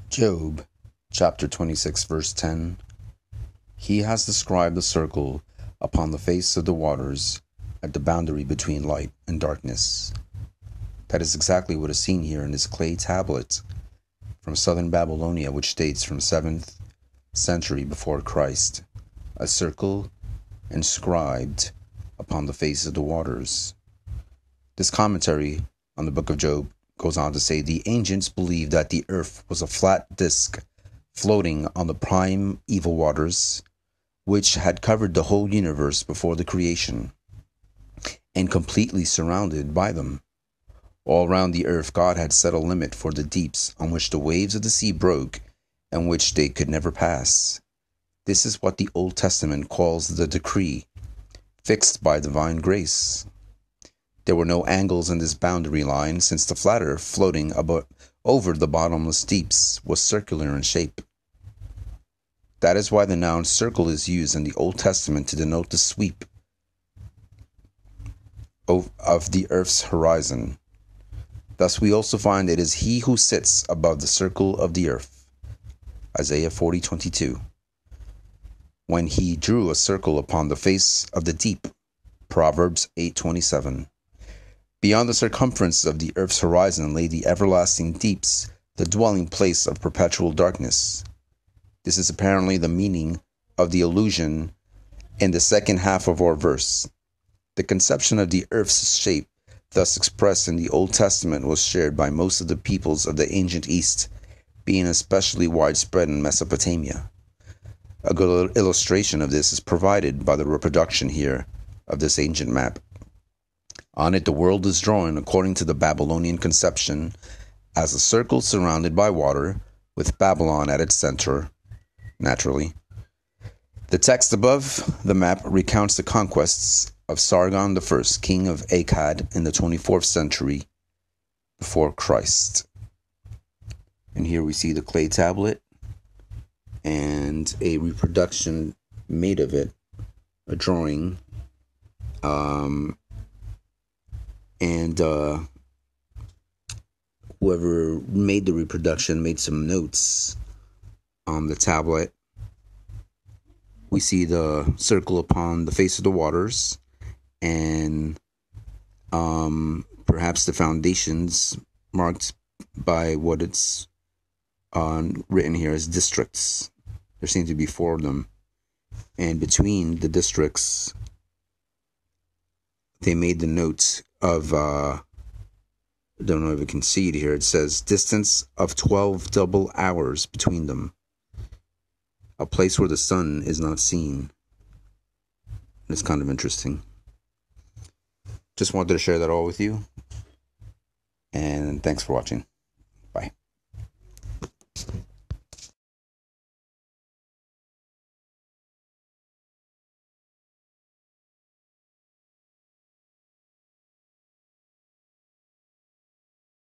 Job, chapter 26, verse 10. He has described the circle upon the face of the waters at the boundary between light and darkness. That is exactly what is seen here in this clay tablet from southern Babylonia, which dates from 7th century before Christ, a circle inscribed upon the face of the waters. This commentary on the book of Job goes on to say the ancients believed that the earth was a flat disk floating on the prime evil waters, which had covered the whole universe before the creation and completely surrounded by them. All around the earth, God had set a limit for the deeps on which the waves of the sea broke and which they could never pass. This is what the Old Testament calls the decree, fixed by divine grace. There were no angles in this boundary line, since the flat earth floating over the bottomless deeps was circular in shape. That is why the noun circle is used in the Old Testament to denote the sweep of the earth's horizon. Thus we also find it is he who sits above the circle of the earth. Isaiah 40:22. When he drew a circle upon the face of the deep. Proverbs 8:27. Beyond the circumference of the earth's horizon lay the everlasting deeps, the dwelling place of perpetual darkness. This is apparently the meaning of the allusion in the second half of our verse. The conception of the earth's shape, thus expressed in the Old Testament, was shared by most of the peoples of the ancient East, being especially widespread in Mesopotamia. A good illustration of this is provided by the reproduction here of this ancient map. On it, the world is drawn according to the Babylonian conception as a circle surrounded by water, with Babylon at its center, naturally. The text above the map recounts the conquests of Sargon I, king of Akkad, in the 24th century before Christ. And here we see the clay tablet and a reproduction made of it, a drawing, and whoever made the reproduction made some notes on the tablet. We see the circle upon the face of the waters, and perhaps the foundations marked by what it's written here as districts. There seem to be 4 of them, and between the districts they made the note of, I don't know if you can see it here, it says distance of 12 double hours between them. A place where the sun is not seen. It's kind of interesting. Just wanted to share that all with you. And thanks for watching.